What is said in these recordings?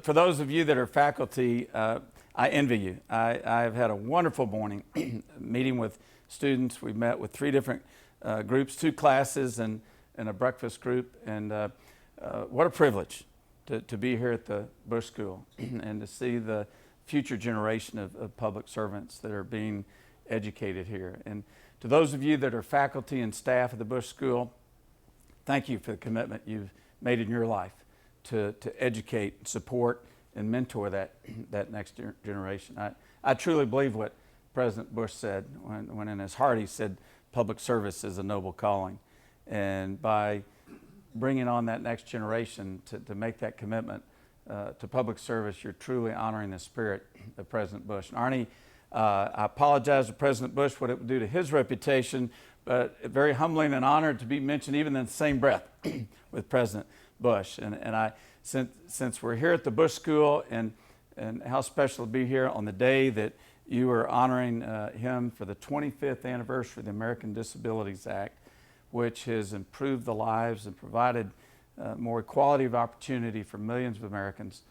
For those of you that are faculty, I envy you. I've had a wonderful morning meeting with students. We've met with 3 different groups, 2 classes and a breakfast group. And what a privilege to be here at the Bush School and to see the future generation of public servants that are being educated here. And to those of you that are faculty and staff at the Bush School, thank you for the commitment you've made in your life to educate, support, and mentor that next generation. I truly believe what President Bush said when in his heart he said public service is a noble calling. And by bringing on that next generation to make that commitment to public service, you're truly honoring the spirit of President Bush. And Arnie, I apologize to President Bush what it would do to his reputation, but very humbling and honored to be mentioned even in the same breath with President Bush. And I, since we're here at the Bush School, and how special to be here on the day that you are honoring him for the 25th anniversary of the American Disabilities Act, which has improved the lives and provided more equality of opportunity for millions of Americans.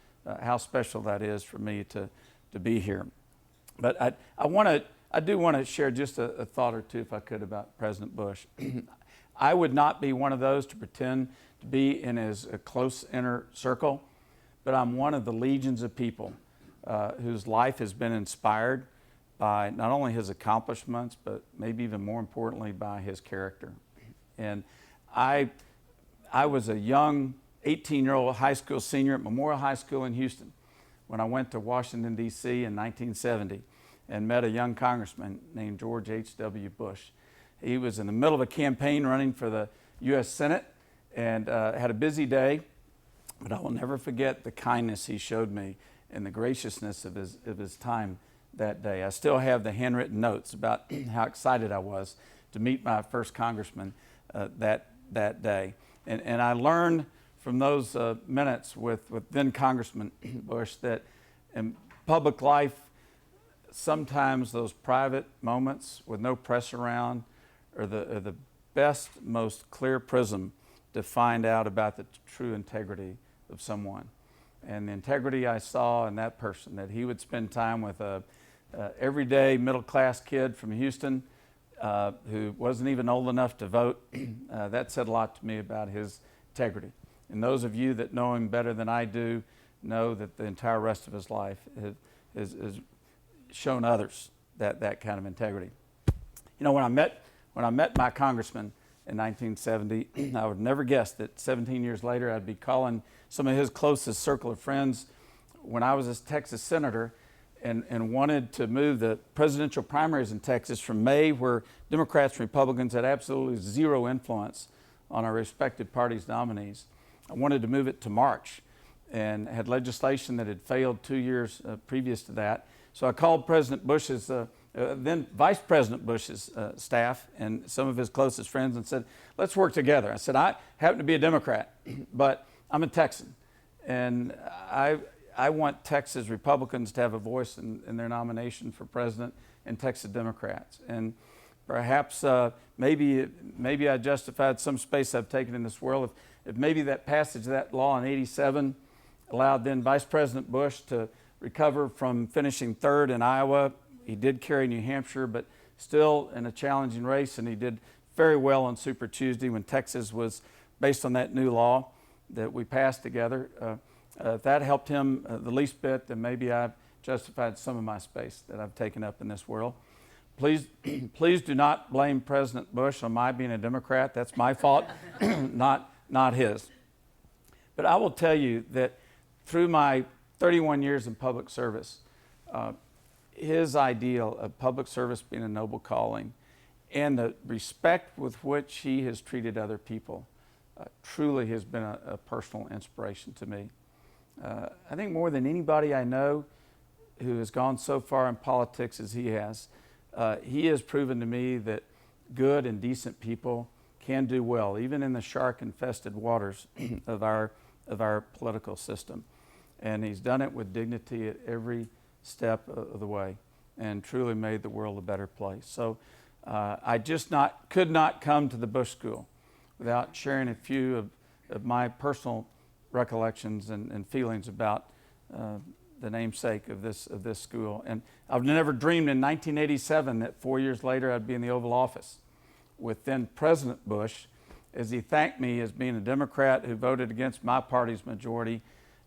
How special that is for me to be here. But I do want to share just a thought or two, if I could, about President Bush. I would not be one of those to pretend to be in his close inner circle, but I'm one of the legions of people whose life has been inspired by not only his accomplishments, but maybe even more importantly by his character. And I was a young 18-year-old high school senior at Memorial High School in Houston when I went to Washington, D.C. in 1970 and met a young congressman named George H.W. Bush. He was in the middle of a campaign running for the U.S. Senate and had a busy day, but I will never forget the kindness he showed me and the graciousness of his time that day. I still have the handwritten notes about how excited I was to meet my first congressman that day. And I learned from those minutes with then Congressman Bush that in public life, sometimes those private moments with no press around are the best, most clear prism to find out about the true integrity of someone. And the integrity I saw in that person, that he would spend time with a everyday middle-class kid from Houston who wasn't even old enough to vote, that said a lot to me about his integrity. And those of you that know him better than I do know that the entire rest of his life has shown others that kind of integrity. You know, when I met my congressman in 1970, I would never guess that 17 years later I'd be calling some of his closest circle of friends when I was a Texas senator and wanted to move the presidential primaries in Texas from May, where Democrats and Republicans had absolutely zero influence on our respective parties' nominees. I wanted to move it to March and had legislation that had failed 2 years previous to that. So I called President Bush's, then Vice President Bush's staff and some of his closest friends and said, let's work together. I said, I happen to be a Democrat, but I'm a Texan. And I want Texas Republicans to have a voice in their nomination for president and Texas Democrats. And perhaps maybe I justified some space I've taken in this world. If maybe that passage of that law in '87 allowed then Vice President Bush to recover from finishing 3rd in Iowa. He did carry New Hampshire, but still in a challenging race, and he did very well on Super Tuesday when Texas was based on that new law that we passed together. If that helped him the least bit, then maybe I've justified some of my space that I've taken up in this world. Please do not blame President Bush on my being a Democrat. That's my fault, not his. But I will tell you that through my 31 years in public service, his ideal of public service being a noble calling and the respect with which he has treated other people truly has been a personal inspiration to me. I think more than anybody I know who has gone so far in politics as he has proven to me that good and decent people can do well, even in the shark-infested waters of our political system. And he's done it with dignity at every step of the way and truly made the world a better place. So I just could not come to the Bush School without sharing a few of my personal recollections and feelings about the namesake of this school. And I've never dreamed in 1987 that 4 years later I'd be in the Oval Office with then President Bush, as he thanked me as being a Democrat who voted against my party's majority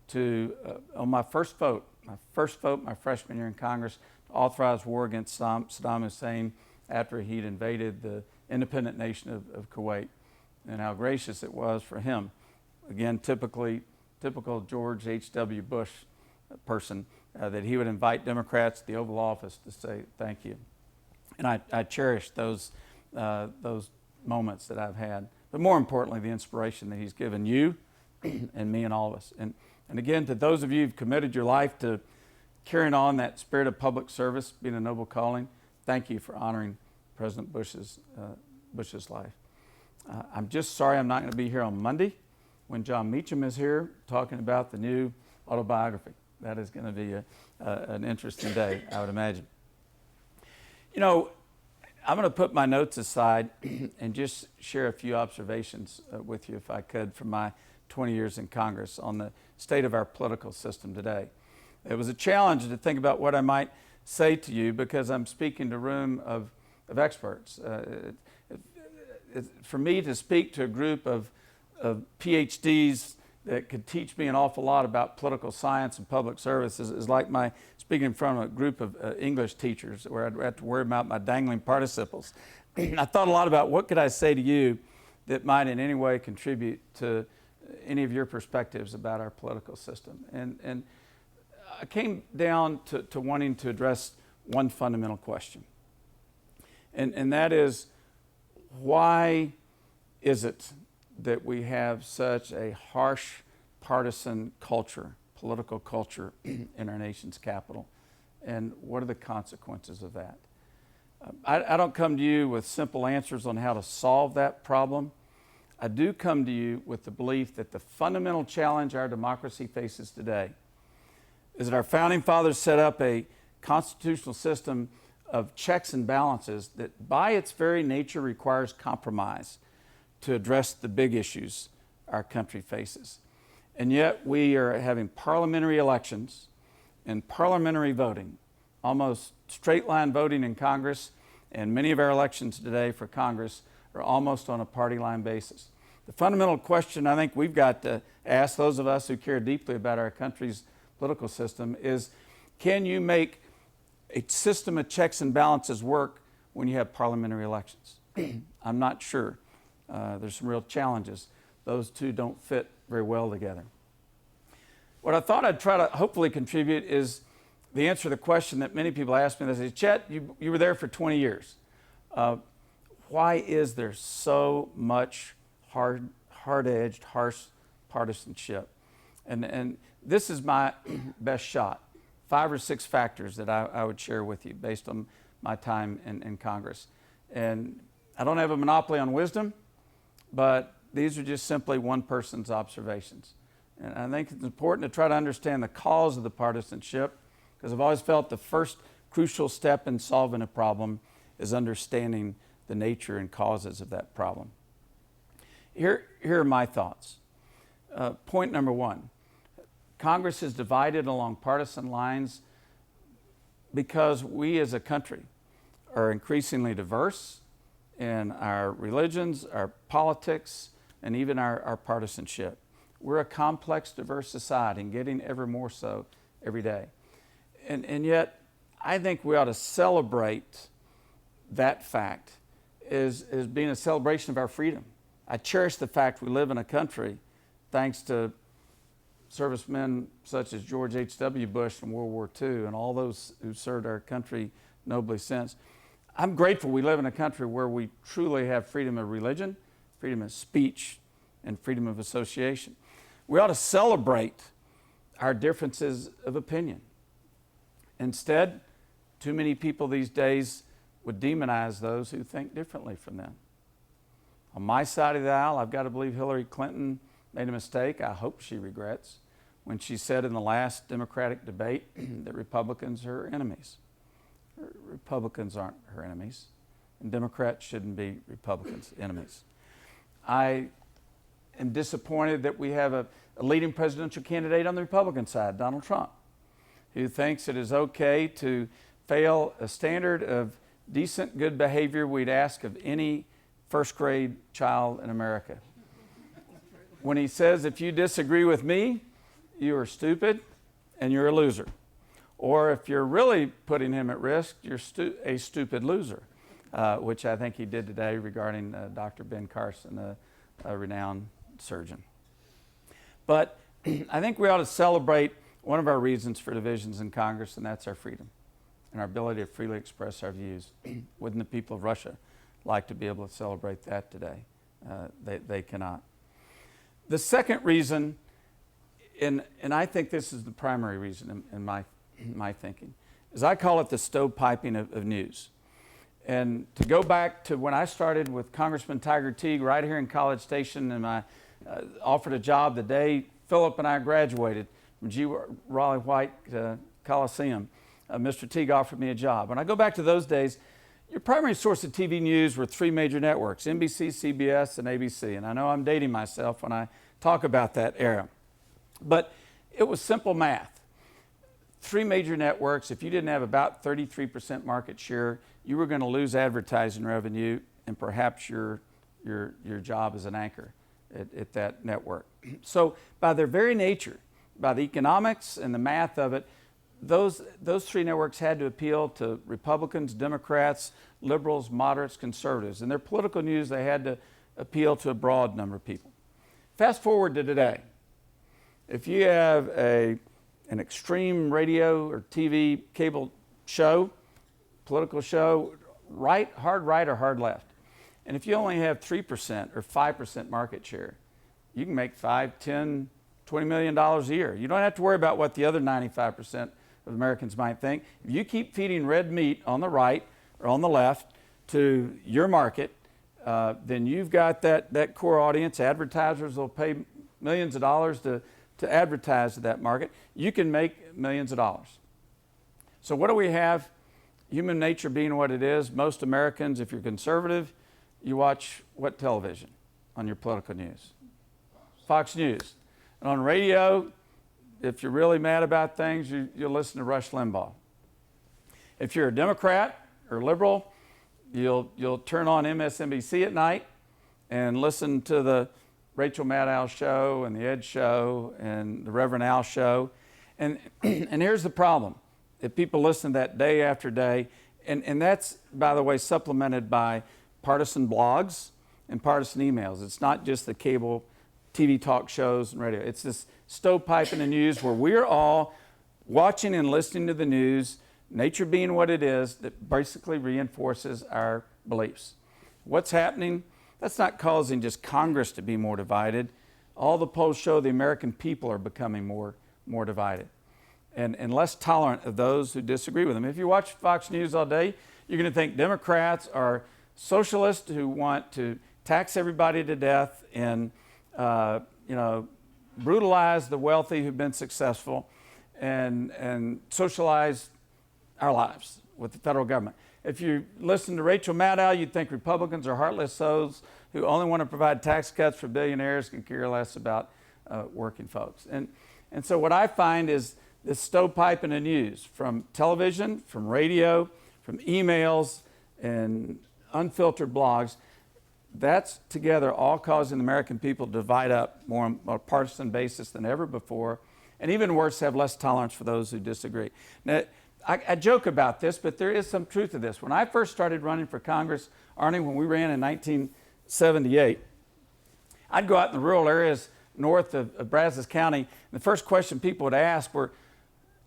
to, on my first vote, my freshman year in Congress, to authorize war against Saddam Hussein after he'd invaded the independent nation of Kuwait, and how gracious it was for him. Again, typical George H.W. Bush person, that he would invite Democrats to the Oval Office to say thank you. And I cherish those moments that I've had. But more importantly, the inspiration that he's given you and me and all of us. And again, to those of you who've committed your life to carrying on that spirit of public service, being a noble calling, thank you for honoring President Bush's life. I'm just sorry I'm not going to be here on Monday when John Meacham is here talking about the new autobiography. That is going to be an interesting day, I would imagine. You know, I'm going to put my notes aside and just share a few observations with you, if I could, from my 20 years in Congress on the state of our political system today. It was a challenge to think about what I might say to you because I'm speaking to a room of experts. For me to speak to a group of PhDs that could teach me an awful lot about political science and public service is like my speaking in front of a group of English teachers where I'd have to worry about my dangling participles. I thought a lot about what could I say to you that might in any way contribute to any of your perspectives about our political system. And I came down to wanting to address one fundamental question. And that is, why is it that we have such a harsh partisan culture, political culture in our nation's capital? And what are the consequences of that? I don't come to you with simple answers on how to solve that problem. I do come to you with the belief that the fundamental challenge our democracy faces today is that our founding fathers set up a constitutional system of checks and balances that by its very nature requires compromise to address the big issues our country faces. And yet we are having parliamentary elections and parliamentary voting, almost straight line voting in Congress, and many of our elections today for Congress are almost on a party line basis. The fundamental question I think we've got to ask, those of us who care deeply about our country's political system, is can you make a system of checks and balances work when you have parliamentary elections? I'm not sure. There's some real challenges. Those two don't fit very well together. What I thought I'd try to hopefully contribute is the answer to the question that many people ask me. They say, Chet, you were there for 20 years. Why is there so much hard-edged, harsh partisanship? And this is my best shot. 5 or 6 factors that I would share with you based on my time in Congress. And I don't have a monopoly on wisdom, but these are just simply one person's observations. And I think it's important to try to understand the cause of the partisanship, because I've always felt the first crucial step in solving a problem is understanding the nature and causes of that problem. Here are my thoughts. Point number 1. Congress is divided along partisan lines because we as a country are increasingly diverse in our religions, our politics, and even our partisanship. We're a complex, diverse society and getting ever more so every day. And yet, I think we ought to celebrate that fact as being a celebration of our freedom. I cherish the fact we live in a country, thanks to servicemen such as George H.W. Bush in World War II and all those who served our country nobly since. I'm grateful we live in a country where we truly have freedom of religion, freedom of speech, and freedom of association. We ought to celebrate our differences of opinion. Instead, too many people these days would demonize those who think differently from them. On my side of the aisle, I've got to believe Hillary Clinton made a mistake I hope she regrets when she said in the last Democratic debate that Republicans are her enemies. Republicans aren't her enemies, and Democrats shouldn't be Republicans' enemies. I am disappointed that we have a leading presidential candidate on the Republican side, Donald Trump, who thinks it is okay to fail a standard of decent, good behavior we'd ask of any first grade child in America. When he says, if you disagree with me, you are stupid and you're a loser. Or if you're really putting him at risk, you're a stupid loser, which I think he did today regarding Dr. Ben Carson, a renowned surgeon. But I think we ought to celebrate one of our reasons for divisions in Congress, and that's our freedom and our ability to freely express our views. Wouldn't the people of Russia like to be able to celebrate that today? They cannot. The second reason, and I think this is the primary reason in my thinking, is I call it the stovepiping of news. And to go back to when I started with Congressman Tiger Teague right here in College Station, and I offered a job the day Philip and I graduated from G. Raleigh White Coliseum. Mr. Teague offered me a job. When I go back to those days, your primary source of TV news were three major networks, NBC, CBS, and ABC. And I know I'm dating myself when I talk about that era. But it was simple math. Three major networks, if you didn't have about 33% market share, you were going to lose advertising revenue and perhaps your job as an anchor at that network. So by their very nature, by the economics and the math of it, those three networks had to appeal to Republicans, Democrats, liberals, moderates, conservatives. In their political news, they had to appeal to a broad number of people. Fast forward to today. If you have an extreme radio or TV cable show, political show, hard right or hard left, and if you only have 3% or 5% market share, you can make $5, $10, $20 million a year. You don't have to worry about what the other 95% of Americans might think. If you keep feeding red meat on the right or on the left to your market, then you've got that core audience. Advertisers will pay millions of dollars to advertise to that market. You can make millions of dollars. So what do we have? Human nature being what it is, most Americans, if you're conservative, you watch what television on your political news? Fox News. And on radio, if you're really mad about things, you'll listen to Rush Limbaugh. If you're a Democrat or liberal, you'll turn on MSNBC at night and listen to the Rachel Maddow show and the Ed show and the Reverend Al show. And here's the problem, that people listen to that day after day, and that's, by the way, supplemented by partisan blogs and partisan emails. It's not just the cable TV talk shows and radio. It's this stovepipe in the news where we're all watching and listening to the news, nature being what it is, that basically reinforces our beliefs. What's happening? That's not causing just Congress to be more divided. All the polls show the American people are becoming more divided and less tolerant of those who disagree with them. If you watch Fox News all day, you're going to think Democrats are socialists who want to tax everybody to death and brutalize the wealthy who've been successful and socialize our lives with the federal government. If you listen to Rachel Maddow, you'd think Republicans are heartless souls who only want to provide tax cuts for billionaires and care less about working folks. And so what I find is this stovepipe in the news, from television, from radio, from emails, and unfiltered blogs, that's together all causing the American people to divide up more on a partisan basis than ever before, and even worse, have less tolerance for those who disagree. Now, I joke about this, but there is some truth to this. When I first started running for Congress, Arnie, when we ran in 1978, I'd go out in the rural areas north of Brazos County, and the first question people would ask were,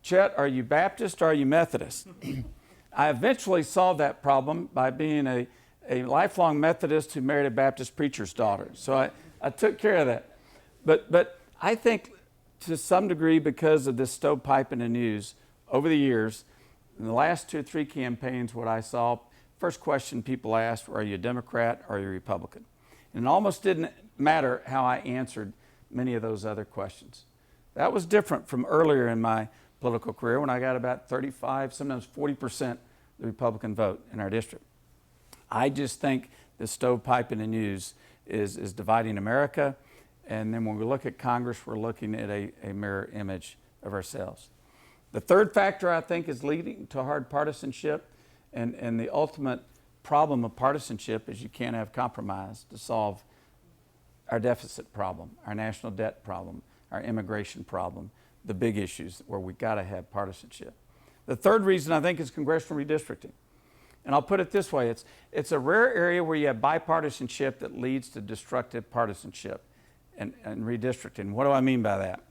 Chet, are you Baptist or are you Methodist? I eventually solved that problem by being a lifelong Methodist who married a Baptist preacher's daughter. So I took care of that. But I think to some degree, because of this stovepipe in the news, over the years, in the last 2 or 3 campaigns, what I saw, first question people asked were, are you a Democrat or are you a Republican? And it almost didn't matter how I answered many of those other questions. That was different from earlier in my political career when I got about 35, sometimes 40% of the Republican vote in our district. I just think the stovepipe in the news is dividing America, And then when we look at Congress, we're looking at a mirror image of ourselves. The third factor, I think, is leading to hard partisanship. And the ultimate problem of partisanship is you can't have compromise to solve our deficit problem, our national debt problem, our immigration problem, the big issues where we've got to have partisanship. The third reason, I think, is congressional redistricting. And I'll put it this way, it's a rare area where you have bipartisanship that leads to destructive partisanship and redistricting. What do I mean by that?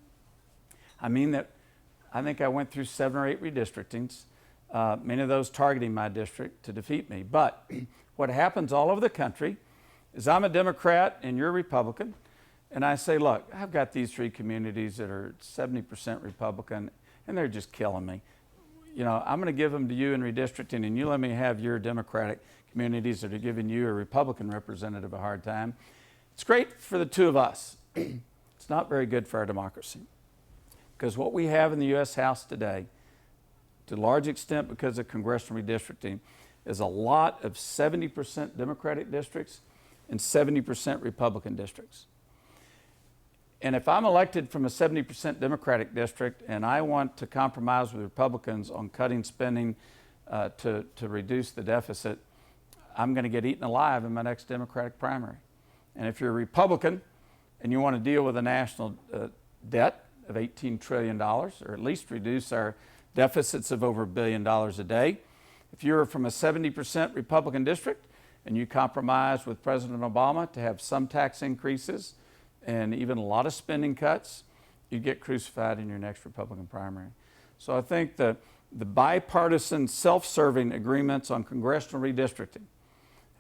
I mean that I think I went through 7 or 8 redistrictings, many of those targeting my district to defeat me. But what happens all over the country is I'm a Democrat and you're a Republican, and I say, look, I've got these 3 communities that are 70% Republican, and they're just killing me. You know, I'm going to give them to you in redistricting, and you let me have your Democratic communities that are giving you a Republican representative a hard time. It's great for the 2 of us. It's not very good for our democracy. Because what we have in the U.S. House today, to a large extent because of congressional redistricting, is a lot of 70% Democratic districts and 70% Republican districts. And if I'm elected from a 70% Democratic district and I want to compromise with Republicans on cutting spending to reduce the deficit, I'm going to get eaten alive in my next Democratic primary. And if you're a Republican and you want to deal with a national debt of $18 trillion, or at least reduce our deficits of over $1 billion a day, if you're from a 70% Republican district and you compromise with President Obama to have some tax increases and even a lot of spending cuts, you get crucified in your next Republican primary. So I think the bipartisan self-serving agreements on congressional redistricting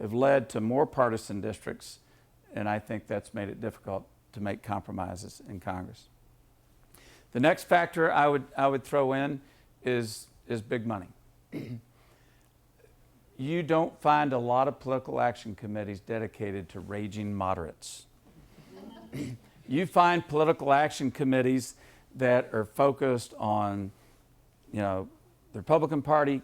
have led to more partisan districts, and I think that's made it difficult to make compromises in Congress. The next factor I would throw in is big money. You don't find a lot of political action committees dedicated to raging moderates. You find political action committees that are focused on, you know, the Republican Party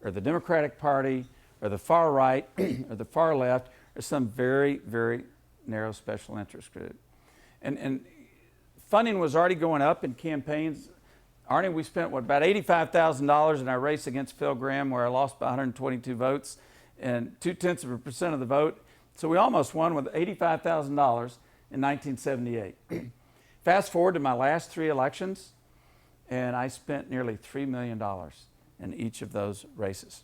or the Democratic Party or the far right or the far left or some very, very narrow special interest group. And funding was already going up in campaigns. Arnie, we spent, about $85,000 in our race against Phil Gramm, where I lost by 122 votes and 0.2% of the vote. So we almost won with $85,000 in 1978. Fast forward to my last 3 elections, and I spent nearly $3 million in each of those races.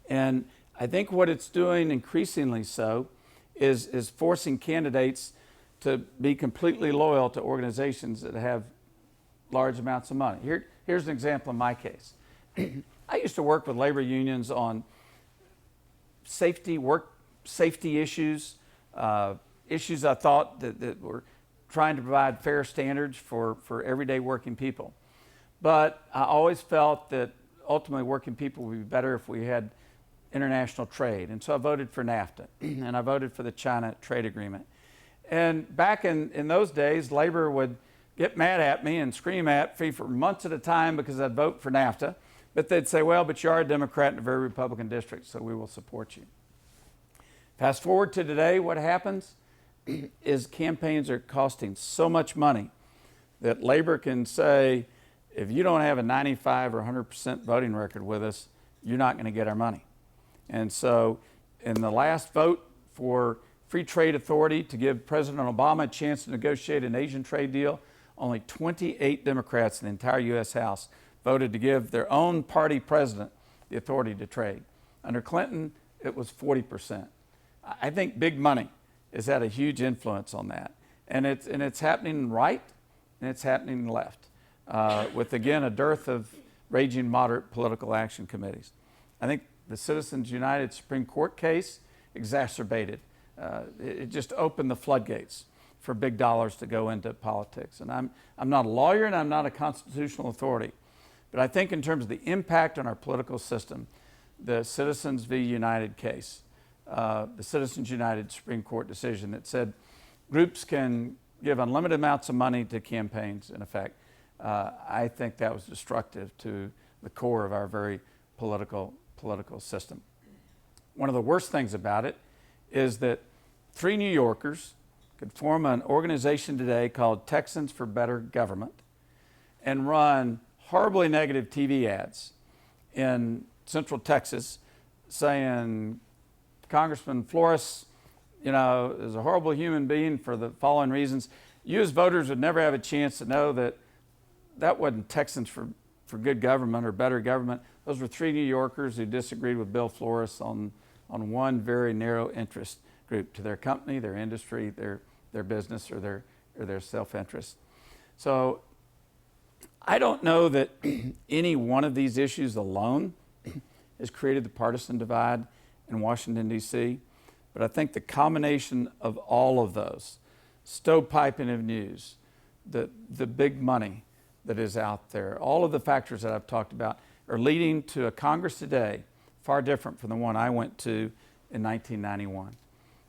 And I think what it's doing increasingly so is forcing candidates to be completely loyal to organizations that have large amounts of money. Here's an example in my case. I used to work with labor unions on work safety issues, issues I thought that were trying to provide fair standards for everyday working people. But I always felt that ultimately working people would be better if we had international trade. And so I voted for NAFTA, and I voted for the China trade agreement. And back in those days, labor would get mad at me and scream at me for months at a time because I'd vote for NAFTA. But they'd say, well, but you are a Democrat in a very Republican district, so we will support you. Fast forward to today, what happens is campaigns are costing so much money that labor can say, if you don't have a 95 or 100% voting record with us, you're not going to get our money. And so in the last vote for Free Trade Authority to give President Obama a chance to negotiate an Asian trade deal, only 28 Democrats in the entire U.S. House voted to give their own party president the authority to trade. Under Clinton, it was 40%. I think big money has had a huge influence on that. And it's happening right and it's happening left, with, again, a dearth of raging moderate political action committees. I think the Citizens United Supreme Court case exacerbated. It just opened the floodgates for big dollars to go into politics. And I'm not a lawyer and I'm not a constitutional authority, but I think in terms of the impact on our political system, the Citizens v. United case, the Citizens United Supreme Court decision that said groups can give unlimited amounts of money to campaigns, in effect, I think that was destructive to the core of our very political system. One of the worst things about it is that 3 New Yorkers could form an organization today called Texans for Better Government and run horribly negative TV ads in Central Texas saying Congressman Flores, is a horrible human being for the following reasons. You as voters would never have a chance to know that that wasn't Texans for good government or better government. Those were three New Yorkers who disagreed with Bill Flores on one very narrow interest group, to their company, their industry, their business, or their self-interest. So I don't know that any one of these issues alone has created the partisan divide in Washington, D.C., but I think the combination of all of those, stovepiping of news, the big money that is out there, all of the factors that I've talked about are leading to a Congress today far different from the one I went to in 1991.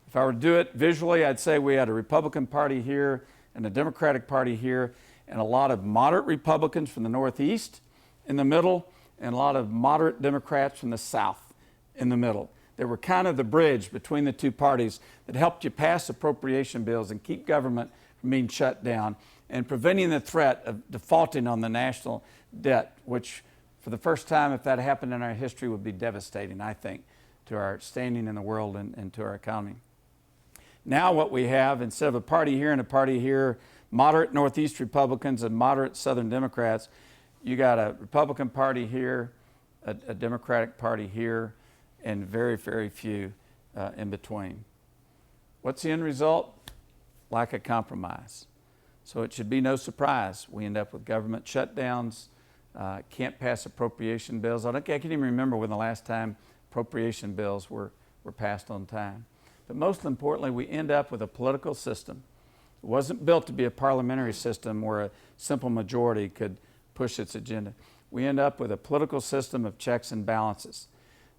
If I were to do it visually, I'd say we had a Republican Party here and a Democratic Party here, and a lot of moderate Republicans from the Northeast in the middle, and a lot of moderate Democrats from the South in the middle. They were kind of the bridge between the two parties that helped you pass appropriation bills and keep government from being shut down and preventing the threat of defaulting on the national debt, which for the first time, if that happened in our history, would be devastating, I think, to our standing in the world and to our economy. Now what we have, instead of a party here and a party here, moderate Northeast Republicans and moderate Southern Democrats, you got a Republican Party here, a Democratic Party here, and very, very few in between. What's the end result? Lack of compromise. So it should be no surprise we end up with government shutdowns, can't pass appropriation bills. I can't even remember when the last time appropriation bills were passed on time. But most importantly, we end up with a political system. It wasn't built to be a parliamentary system where a simple majority could push its agenda. We end up with a political system of checks and balances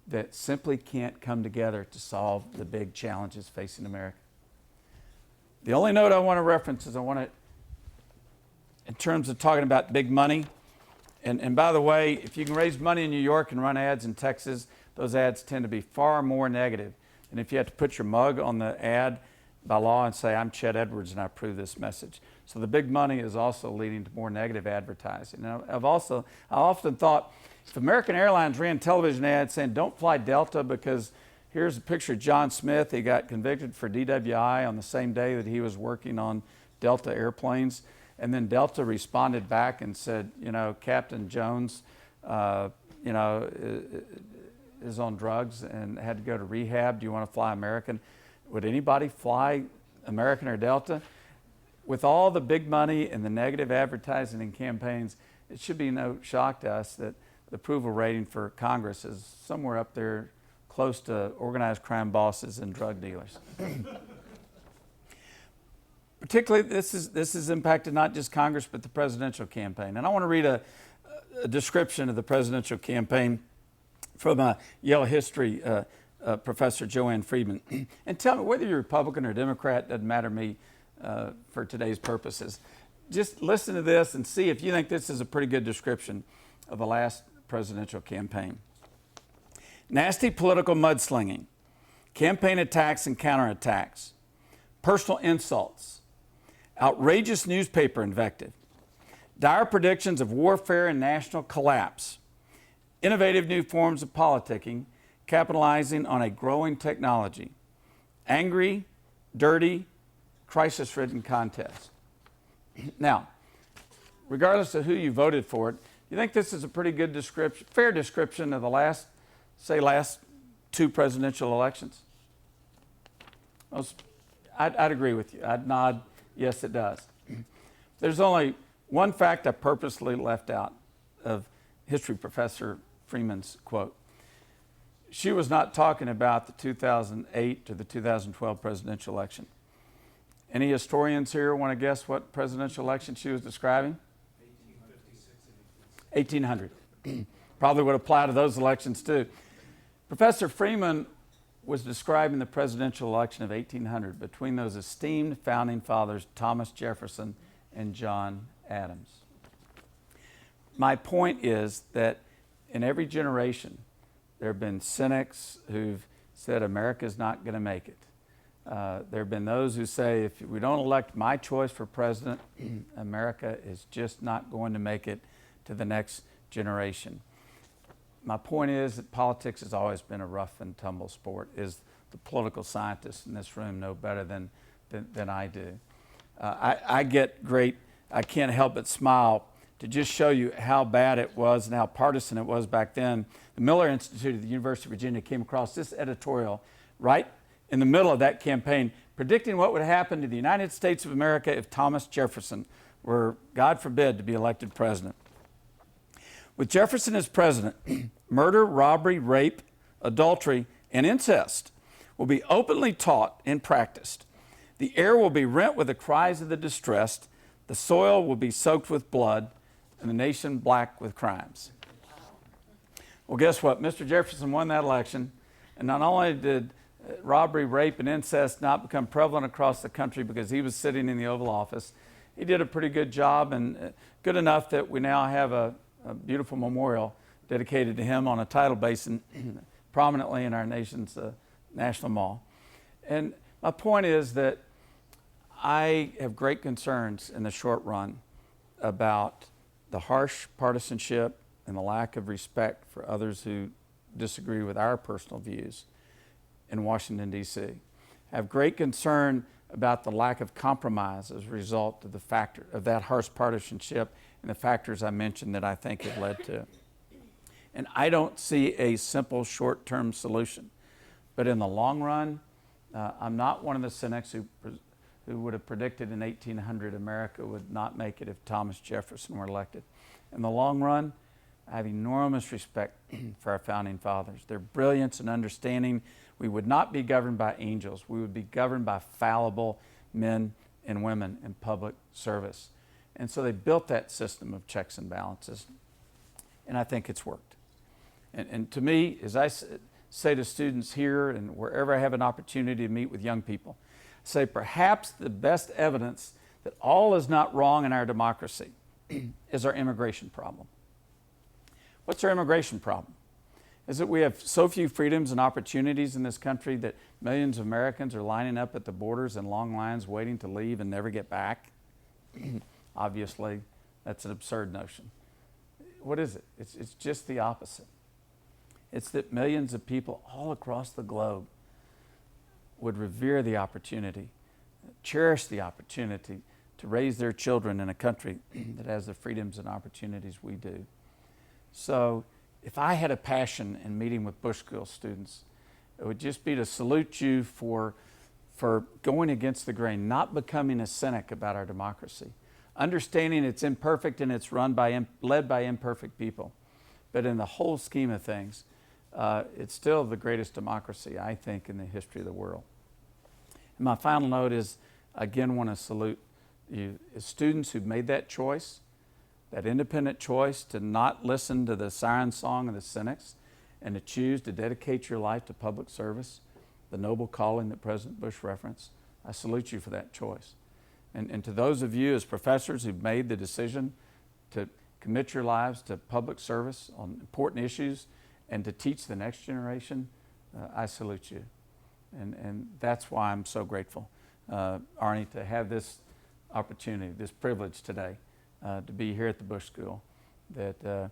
that simply can't come together to solve the big challenges facing America. The only note I want to reference is in terms of talking about big money, and by the way, if you can raise money in New York and run ads in Texas, those ads tend to be far more negative than if you have to put your mug on the ad by law and say, I'm Chet Edwards and I approve this message. So the big money is also leading to more negative advertising. And I often thought, if American Airlines ran television ads saying, don't fly Delta because here's a picture of John Smith. He got convicted for DWI on the same day that he was working on Delta airplanes. And then Delta responded back and said, Captain Jones, is on drugs and had to go to rehab. Do you want to fly American? Would anybody fly American or Delta? With all the big money and the negative advertising and campaigns, it should be no shock to us that the approval rating for Congress is somewhere up there close to organized crime bosses and drug dealers. Particularly, this has impacted not just Congress, but the presidential campaign. And I want to read a description of the presidential campaign from a Yale history professor, Joanne Friedman. And tell me, whether you're Republican or Democrat, doesn't matter to me for today's purposes. Just listen to this and see if you think this is a pretty good description of the last presidential campaign. Nasty political mudslinging, campaign attacks and counterattacks, personal insults, outrageous newspaper invective, dire predictions of warfare and national collapse, innovative new forms of politicking, capitalizing on a growing technology, angry, dirty, crisis-ridden contest. Now, regardless of who you voted for it, you think this is a pretty good description, fair description of the last two presidential elections? I'd agree with you. I'd nod, yes, it does. There's only one fact I purposely left out of history professor Freeman's quote. She was not talking about the 2008 to the 2012 presidential election. Any historians here want to guess what presidential election she was describing? 1800. Probably would apply to those elections too. Professor Freeman was describing the presidential election of 1800 between those esteemed founding fathers, Thomas Jefferson and John Adams. My point is that in every generation, there have been cynics who've said America's not going to make it. There have been those who say, if we don't elect my choice for president, America is just not going to make it to the next generation. My point is that politics has always been a rough and tumble sport, as the political scientists in this room know better than I do. I can't help but smile to just show you how bad it was and how partisan it was back then. The Miller Institute at the University of Virginia came across this editorial right in the middle of that campaign, predicting what would happen to the United States of America if Thomas Jefferson were, God forbid, to be elected president. With Jefferson as president, murder, robbery, rape, adultery, and incest will be openly taught and practiced. The air will be rent with the cries of the distressed, the soil will be soaked with blood, and the nation black with crimes. Well, guess what? Mr. Jefferson won that election, and not only did robbery, rape, and incest not become prevalent across the country because he was sitting in the Oval Office, he did a pretty good job, and good enough that we now have a beautiful memorial dedicated to him on a tidal basin prominently in our nation's National Mall. And my point is that I have great concerns in the short run about the harsh partisanship and the lack of respect for others who disagree with our personal views in Washington, D.C. I have great concern about the lack of compromise as a result of that harsh partisanship and the factors I mentioned that I think have led to it. And I don't see a simple short-term solution. But in the long run, I'm not one of the cynics who would have predicted in 1800 America would not make it if Thomas Jefferson were elected. In the long run, I have enormous respect for our founding fathers. Their brilliance and understanding. We would not be governed by angels. We would be governed by fallible men and women in public service. And so they built that system of checks and balances. And I think it's worked. And to me, as I say to students here and wherever I have an opportunity to meet with young people, I say perhaps the best evidence that all is not wrong in our democracy is our immigration problem. What's our immigration problem? Is that we have so few freedoms and opportunities in this country that millions of Americans are lining up at the borders in long lines waiting to leave and never get back? Obviously, that's an absurd notion. What is it? It's just the opposite. It's that millions of people all across the globe would revere the opportunity, cherish the opportunity to raise their children in a country that has the freedoms and opportunities we do. So if I had a passion in meeting with Bush School students, it would just be to salute you for going against the grain, not becoming a cynic about our democracy, understanding it's imperfect and it's led by imperfect people. But in the whole scheme of things, it's still the greatest democracy, I think, in the history of the world. And my final note is, I again want to salute you as students who've made that choice, that independent choice to not listen to the siren song of the cynics and to choose to dedicate your life to public service, the noble calling that President Bush referenced. I salute you for that choice. And to those of you as professors who've made the decision to commit your lives to public service on important issues and to teach the next generation, I salute you. And that's why I'm so grateful, Arnie, to have this opportunity, this privilege today to be here at the Bush School that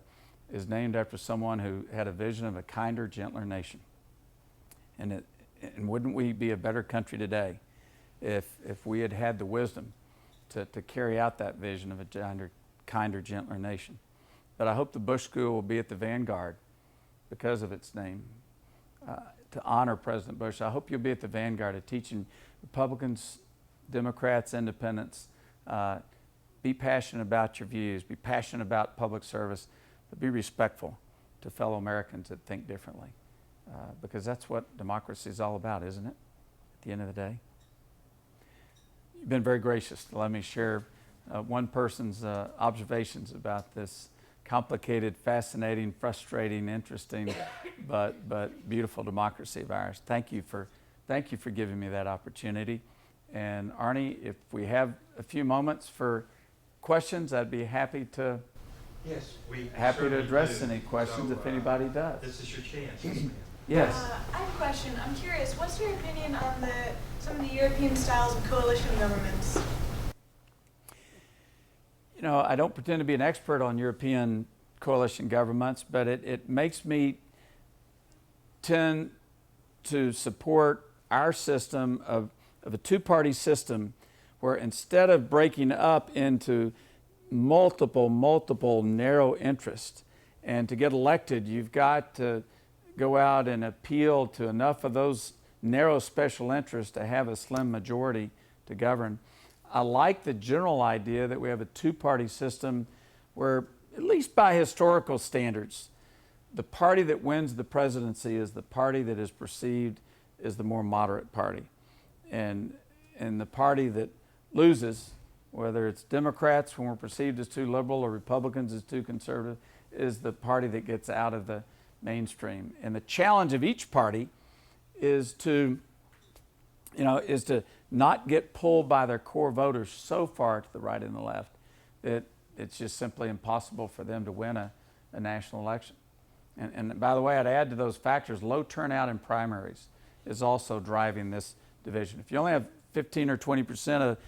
is named after someone who had a vision of a kinder, gentler nation. And wouldn't we be a better country today if we had had the wisdom to carry out that vision of a kinder, gentler nation? But I hope the Bush School will be at the vanguard because of its name, to honor President Bush. I hope you'll be at the vanguard of teaching Republicans, Democrats, Independents, be passionate about your views, be passionate about public service, but be respectful to fellow Americans that think differently. Because that's what democracy is all about, isn't it, at the end of the day? You've been very gracious to let me share one person's observations about this complicated, fascinating, frustrating, interesting, but beautiful democracy of ours. Thank you for giving me that opportunity. And Arnie, if we have a few moments for questions, I'd be happy to. Yes, we happy to address do. any questions So, if anybody does. This is your chance. Yes, ma'am. Yes. I have a question. I'm curious, what's your opinion on some of the European styles of coalition governments? You know, I don't pretend to be an expert on European coalition governments, but it makes me tend to support our system of a two-party system where instead of breaking up into multiple narrow interests, and to get elected, you've got to go out and appeal to enough of those narrow special interests to have a slim majority to govern. I like the general idea that we have a two-party system where, at least by historical standards, the party that wins the presidency is the party that is perceived as the more moderate party. And the party that loses, whether it's Democrats when we're perceived as too liberal or Republicans as too conservative, is the party that gets out of the mainstream. And the challenge of each party is to not get pulled by their core voters so far to the right and the left that it's just simply impossible for them to win a national election. And by the way, I'd add to those factors, low turnout in primaries is also driving this division. If you only have 15 or 20% of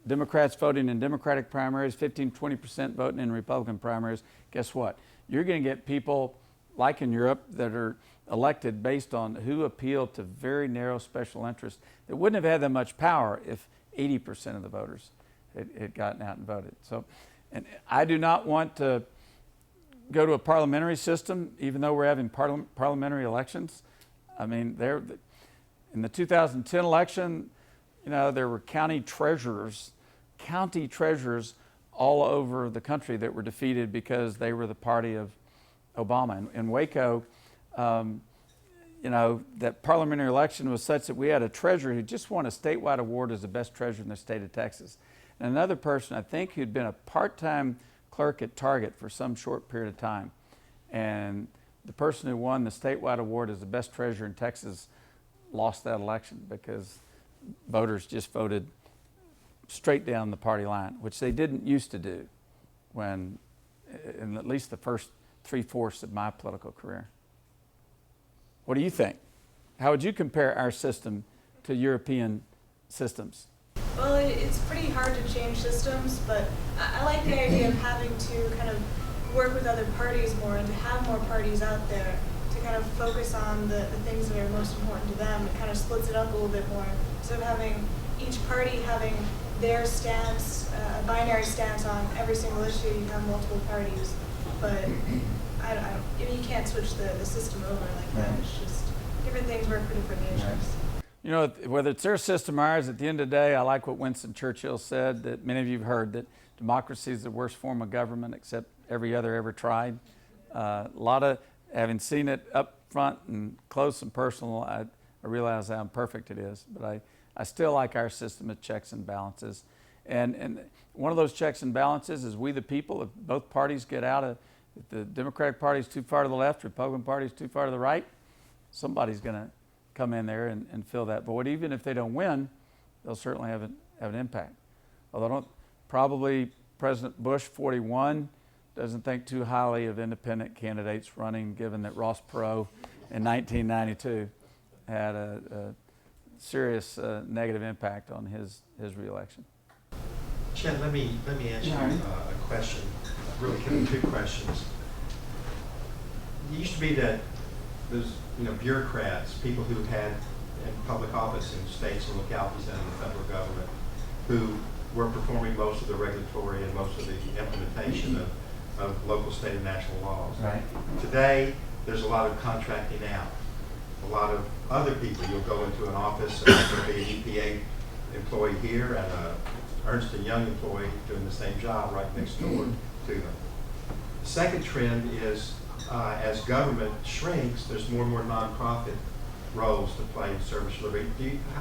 Democrats voting in Democratic primaries, 15-20% voting in Republican primaries, guess what? You're going to get people like in Europe that are elected based on who appeal to very narrow special interests that wouldn't have had that much power if 80% of the voters had gotten out and voted. So, and I do not want to go to a parliamentary system, even though we're having parliamentary elections. I mean, in the 2010 election, you know, there were county treasurers all over the country that were defeated because they were the party of Obama. In Waco, you know, that parliamentary election was such that we had a treasurer who just won a statewide award as the best treasurer in the state of Texas. And another person, I think, who'd been a part-time clerk at Target for some short period of time. And the person who won the statewide award as the best treasurer in Texas lost that election because voters just voted straight down the party line, which they didn't used to do when, in at least the first 3/4 of my political career. What do you think? How would you compare our system to European systems? Well, it's pretty hard to change systems, but I like the idea of having to kind of work with other parties more and to have more parties out there to kind of focus on the things that are most important to them. It kind of splits it up a little bit more. Instead of having each party having their stance, a binary stance on every single issue, you have multiple parties. But I mean, you can't switch the system over like that. It's just different things work for different nations. You know, whether it's their system or ours, at the end of the day, I like what Winston Churchill said, that many of you have heard, that democracy is the worst form of government except every other ever tried. A lot of, having seen it up front and close and personal, I realize how imperfect it is. But I still like our system of checks and balances. And one of those checks and balances is we the people. If both parties get out of, if the Democratic Party is too far to the left, Republican Party is too far to the right, somebody's going to come in there and fill that void. Even if they don't win, they'll certainly have an impact. Although probably President Bush 41 doesn't think too highly of independent candidates running, given that Ross Perot in 1992 had a serious negative impact on his reelection. Chet, let me ask you a question. Really, kind of two questions. It used to be that there's bureaucrats, people who had in public office in states and localities and in the federal government, who were performing most of the regulatory and most of the implementation of local, state, and national laws. Right. Today, there's a lot of contracting out. A lot of other people, you'll go into an office and there'll be an EPA employee here and a Ernst & Young employee doing the same job right next door to them. The second trend is as government shrinks, there's more and more nonprofit roles to play in service delivery.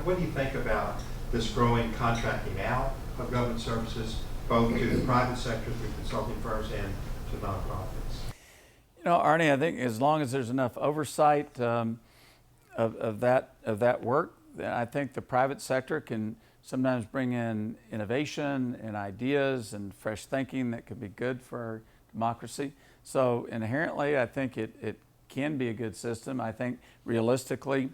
What do you think about this growing contracting out of government services, both to the private sector through consulting firms and to nonprofits? You know, Arnie, I think as long as there's enough oversight of that work, then I think the private sector can sometimes bring in innovation and ideas and fresh thinking that could be good for our democracy. So inherently, I think it can be a good system. I think realistically,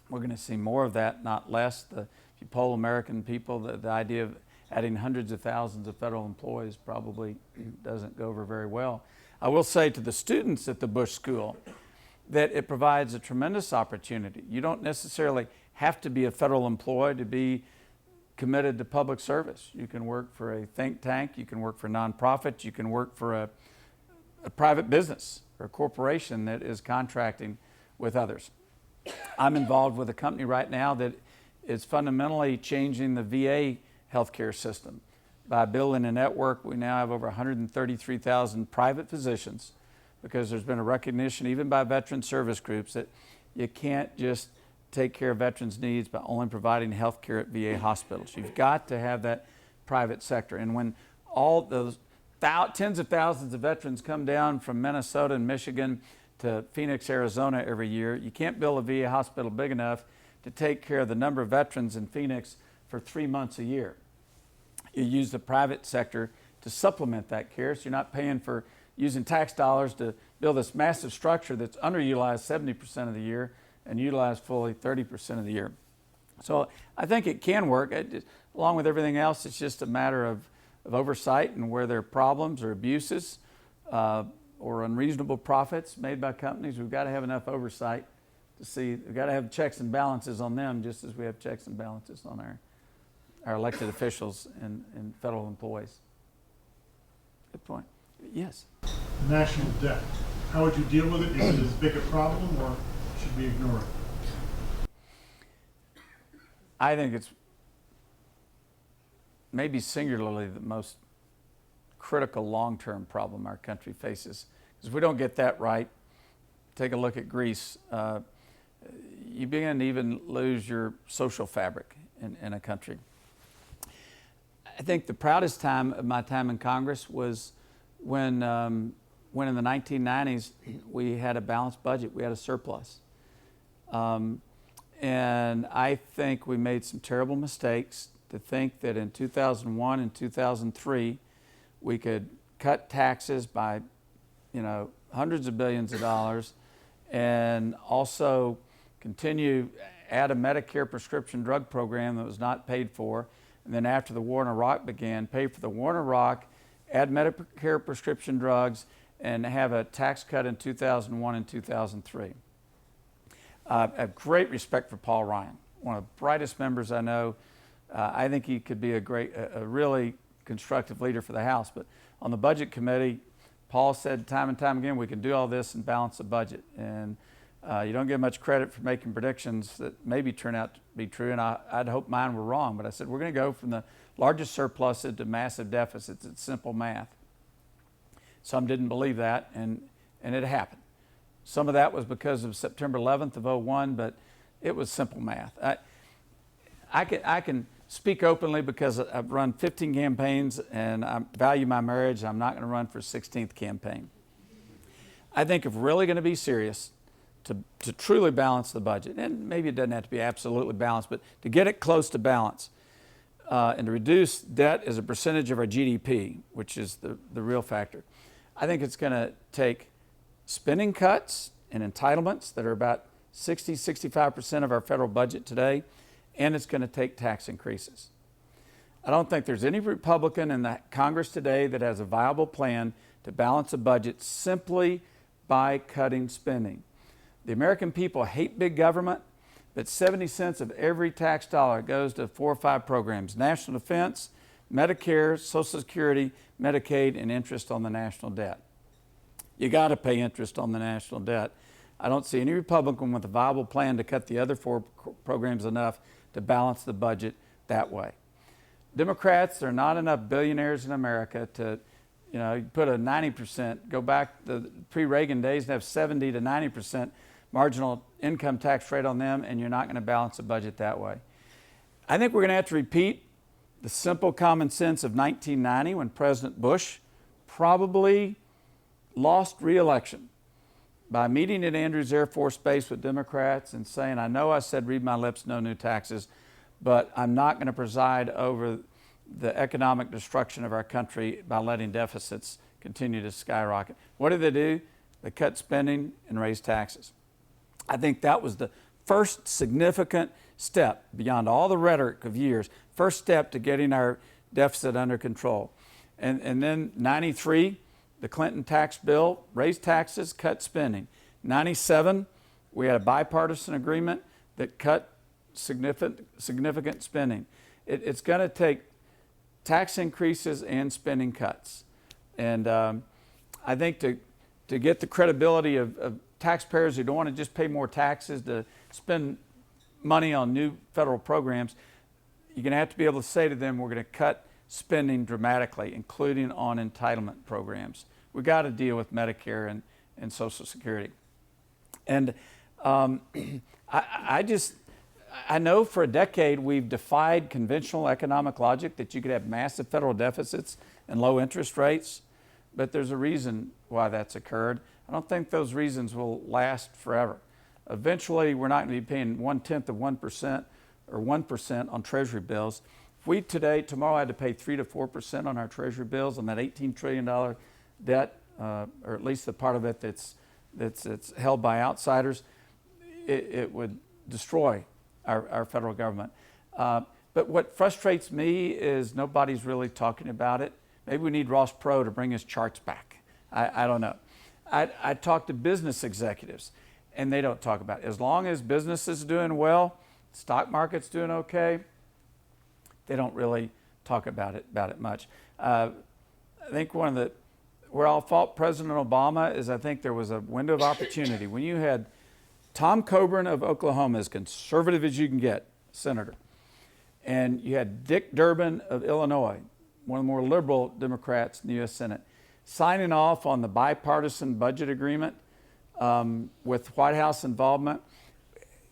we're going to see more of that, not less. If you poll American people, the idea of adding hundreds of thousands of federal employees probably doesn't go over very well. I will say to the students at the Bush School that it provides a tremendous opportunity. You don't necessarily have to be a federal employee to be committed to public service. You can work for a think tank, you can work for a nonprofit, you can work for a private business or a corporation that is contracting with others. I'm involved with a company right now that is fundamentally changing the VA healthcare system. By building a network, we now have over 133,000 private physicians, because there's been a recognition, even by veteran service groups, that you can't just take care of veterans' needs by only providing health care at VA hospitals. You've got to have that private sector. And when all those tens of thousands of veterans come down from Minnesota and Michigan to Phoenix, Arizona every year, you can't build a VA hospital big enough to take care of the number of veterans in Phoenix for 3 months a year. You use the private sector to supplement that care, so you're not paying for using tax dollars to build this massive structure that's underutilized 70% of the year and utilized fully 30% of the year. So I think it can work. Along with everything else, it's just a matter of oversight, and where there are problems or abuses or unreasonable profits made by companies, we've got to have enough oversight to see. We've got to have checks and balances on them, just as we have checks and balances on our elected officials and federal employees. Good point. Yes? National debt. How would you deal with it? Is it as big a problem, or should we ignore it? I think it's maybe singularly the most critical long-term problem our country faces. Because if we don't get that right, take a look at Greece, you begin to even lose your social fabric in a country. I think the proudest time of my time in Congress was when in the 1990s we had a balanced budget, we had a surplus. And I think we made some terrible mistakes to think that in 2001 and 2003 we could cut taxes by, hundreds of billions of dollars, and also add a Medicare prescription drug program that was not paid for, and then after the war in Iraq began, pay for the war in Iraq, add Medicare prescription drugs, and have a tax cut in 2001 and 2003. I have great respect for Paul Ryan, one of the brightest members I know. I think he could be a really constructive leader for the House. But on the Budget Committee, Paul said time and time again, we can do all this and balance the budget. And you don't get much credit for making predictions that maybe turn out to be true, and I'd hope mine were wrong. But I said, we're going to go from the largest surplus into massive deficits. It's simple math. Some didn't believe that, and it happened. Some of that was because of September 11th of 2001, but it was simple math. I can speak openly because I've run 15 campaigns, and I value my marriage. I'm not going to run for a 16th campaign. I think if we're really going to be serious to truly balance the budget, and maybe it doesn't have to be absolutely balanced, but to get it close to balance, and to reduce debt as a percentage of our GDP, which is the real factor, I think it's going to take spending cuts and entitlements that are about 65% of our federal budget today, and it's going to take tax increases. I don't think there's any Republican in the Congress today that has a viable plan to balance a budget simply by cutting spending. The American people hate big government, but 70 cents of every tax dollar goes to 4 or 5 programs: national defense, Medicare, Social Security, Medicaid, and interest on the national debt. You got to pay interest on the national debt. I don't see any Republican with a viable plan to cut the other 4 programs enough to balance the budget that way. Democrats, there are not enough billionaires in America to, put a 90%, go back to the pre-Reagan days and have 70 to 90% marginal income tax rate on them, and you're not going to balance the budget that way. I think we're going to have to repeat the simple common sense of 1990, when President Bush probably lost re-election by meeting at Andrews Air Force Base with Democrats and saying, I know I said read my lips, no new taxes, but I'm not going to preside over the economic destruction of our country by letting deficits continue to skyrocket. What did they do? They cut spending and raised taxes. I think that was the first significant step beyond all the rhetoric of years, first step to getting our deficit under control. And then 93, the Clinton tax bill, raised taxes, cut spending. 97, we had a bipartisan agreement that cut significant spending. It's going to take tax increases and spending cuts. And I think to get the credibility of taxpayers who don't want to just pay more taxes to spend money on new federal programs, you're going to have to be able to say to them, we're going to cut spending dramatically, including on entitlement programs. We've got to deal with Medicare and Social Security. And I know for a decade we've defied conventional economic logic that you could have massive federal deficits and low interest rates, but there's a reason why that's occurred. I don't think those reasons will last forever. Eventually, we're not going to be paying 1/10 of 1% or 1% on Treasury bills. If we tomorrow had to pay 3 to 4% on our Treasury bills on that $18 trillion debt, or at least the part of it that's held by outsiders, it would destroy our federal government. But what frustrates me is nobody's really talking about it. Maybe we need Ross Perot to bring his charts back. I don't know. I talk to business executives, and they don't talk about it. As long as business is doing well, stock market's doing okay, they don't really talk about it much. I think where I'll fault President Obama is I think there was a window of opportunity. When you had Tom Coburn of Oklahoma, as conservative as you can get, senator, and you had Dick Durbin of Illinois, one of the more liberal Democrats in the U.S. Senate, signing off on the bipartisan budget agreement with White House involvement,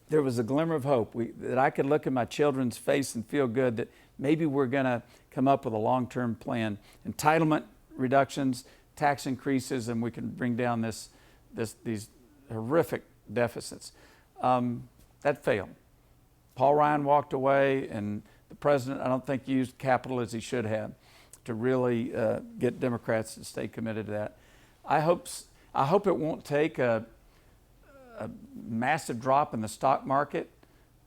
there was a glimmer of hope that I could look at my children's face and feel good that maybe we're going to come up with a long-term plan. Entitlement reductions, tax increases, and we can bring down these horrific deficits. That failed. Paul Ryan walked away, and the president, I don't think, used capital as he should have to really get Democrats to stay committed to that. I hope it won't take a massive drop in the stock market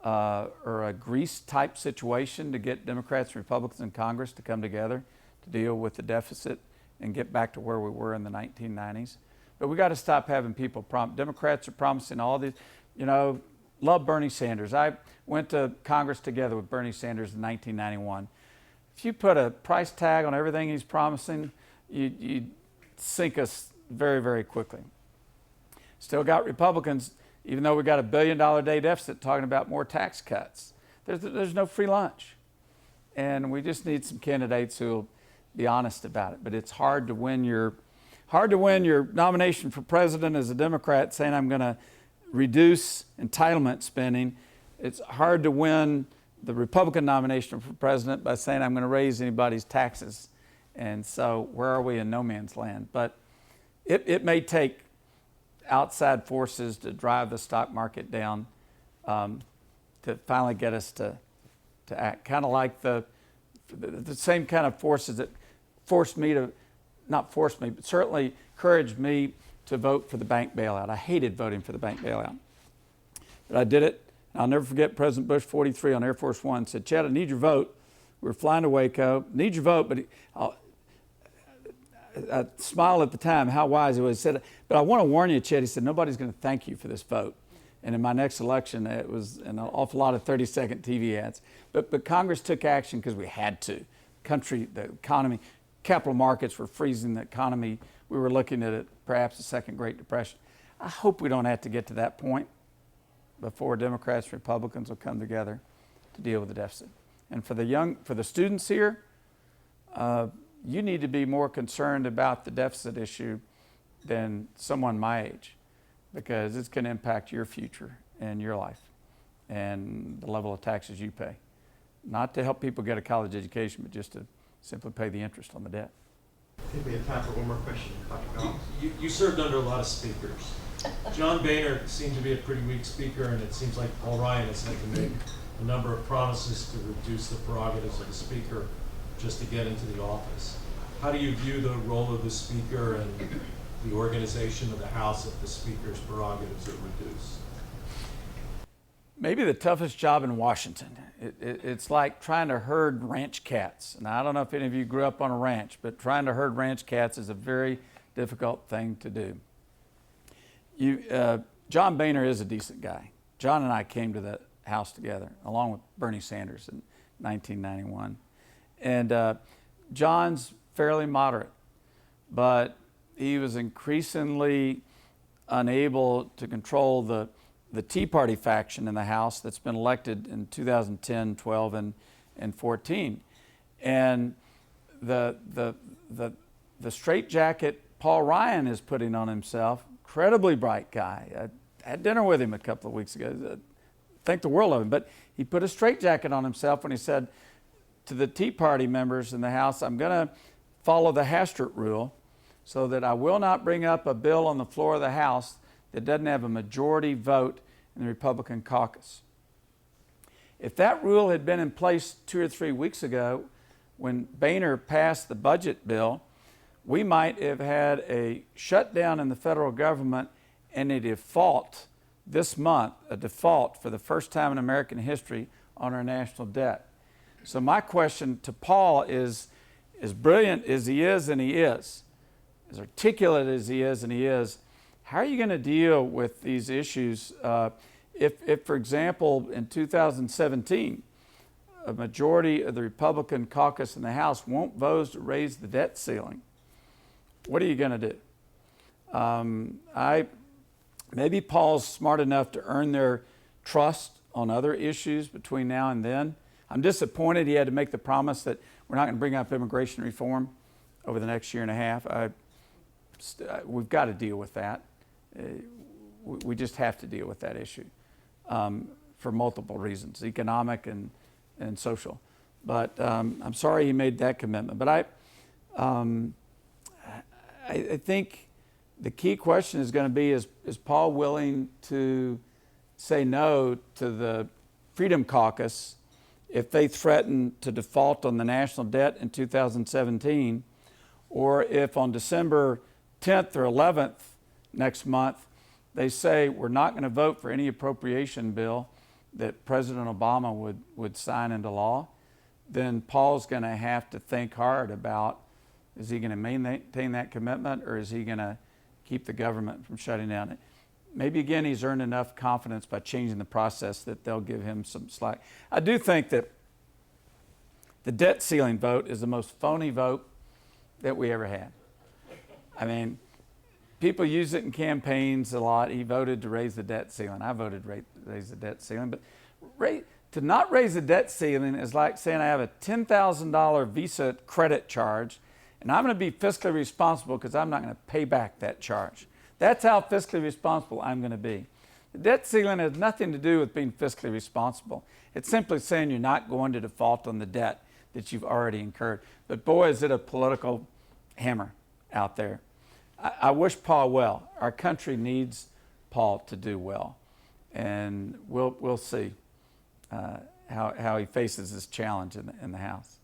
or a Greece-type situation to get Democrats and Republicans in Congress to come together to deal with the deficit and get back to where we were in the 1990s. But we got to stop having people Democrats are promising all these, love Bernie Sanders. I went to Congress together with Bernie Sanders in 1991. If you put a price tag on everything he's promising, you'd sink us very, very quickly. Still got Republicans, even though we got $1 billion a day deficit, talking about more tax cuts. There's no free lunch. And we just need some candidates who will be honest about it. But it's hard to win your nomination for president as a Democrat saying I'm going to reduce entitlement spending. It's hard to win the Republican nomination for president by saying I'm going to raise anybody's taxes. And so where are we in no man's land? But it may take outside forces to drive the stock market down to finally get us to act. Kind of like the same kind of forces that but certainly encouraged me to vote for the bank bailout. I hated voting for the bank bailout. But I did it. I'll never forget President Bush 43 on Air Force One said, Chet, I need your vote. We were flying to Waco. Need your vote, but I smiled at the time how wise he was. He said, but I want to warn you, Chet. He said, nobody's going to thank you for this vote. And in my next election, it was an awful lot of 30-second TV ads. But Congress took action because we had to. The economy, capital markets were freezing the economy. We were looking at perhaps a second Great Depression. I hope we don't have to get to that point before Democrats and Republicans will come together to deal with the deficit. And for the students here, you need to be more concerned about the deficit issue than someone my age, because it's going to impact your future and your life and the level of taxes you pay. Not to help people get a college education, but just to simply pay the interest on the debt. I think we have time for one more question. Dr. Collins? You served under a lot of speakers. John Boehner seemed to be a pretty weak speaker, and it seems like Paul Ryan has had to make a number of promises to reduce the prerogatives of the speaker just to get into the office. How do you view the role of the speaker, and the organization of the House if the Speaker's prerogatives are reduced? Maybe the toughest job in Washington. It's like trying to herd ranch cats. Now, I don't know if any of you grew up on a ranch, but trying to herd ranch cats is a very difficult thing to do. John Boehner is a decent guy. John and I came to the House together, along with Bernie Sanders in 1991. And John's fairly moderate, but he was increasingly unable to control the Tea Party faction in the House that's been elected in 2010, 12, and 14. And the straitjacket Paul Ryan is putting on himself, incredibly bright guy. I had dinner with him a couple of weeks ago. Think the world of him. But he put a straitjacket on himself when he said to the Tea Party members in the House, I'm going to follow the Hastert rule so that I will not bring up a bill on the floor of the House that doesn't have a majority vote in the Republican caucus. If that rule had been in place 2 or 3 weeks ago, when Boehner passed the budget bill, we might have had a shutdown in the federal government and a default this month, a default for the first time in American history on our national debt. So my question to Paul is, as brilliant as he is, and he is, as articulate as he is, and he is, how are you going to deal with these issues if, for example, in 2017, a majority of the Republican caucus in the House won't vote to raise the debt ceiling? What are you going to do? Maybe Paul's smart enough to earn their trust on other issues between now and then. I'm disappointed he had to make the promise that we're not going to bring up immigration reform over the next year and a half. We've got to deal with that. We just have to deal with that issue for multiple reasons, economic and social. But I'm sorry he made that commitment. But I think the key question is going to be, is Paul willing to say no to the Freedom Caucus if they threaten to default on the national debt in 2017, or if on December 10th or 11th next month they say we're not going to vote for any appropriation bill that President Obama would sign into law, then Paul's going to have to think hard about, is he going to maintain that commitment, or is he going to keep the government from shutting down? Maybe, again, he's earned enough confidence by changing the process that they'll give him some slack. I do think that the debt ceiling vote is the most phony vote that we ever had. I mean, people use it in campaigns a lot. He voted to raise the debt ceiling. I voted to raise the debt ceiling. But to not raise the debt ceiling is like saying I have a $10,000 Visa credit charge, and I'm going to be fiscally responsible because I'm not going to pay back that charge. That's how fiscally responsible I'm going to be. The debt ceiling has nothing to do with being fiscally responsible. It's simply saying you're not going to default on the debt that you've already incurred. But boy, is it a political hammer out there. I wish Paul well. Our country needs Paul to do well. And we'll see how he faces this challenge in the House.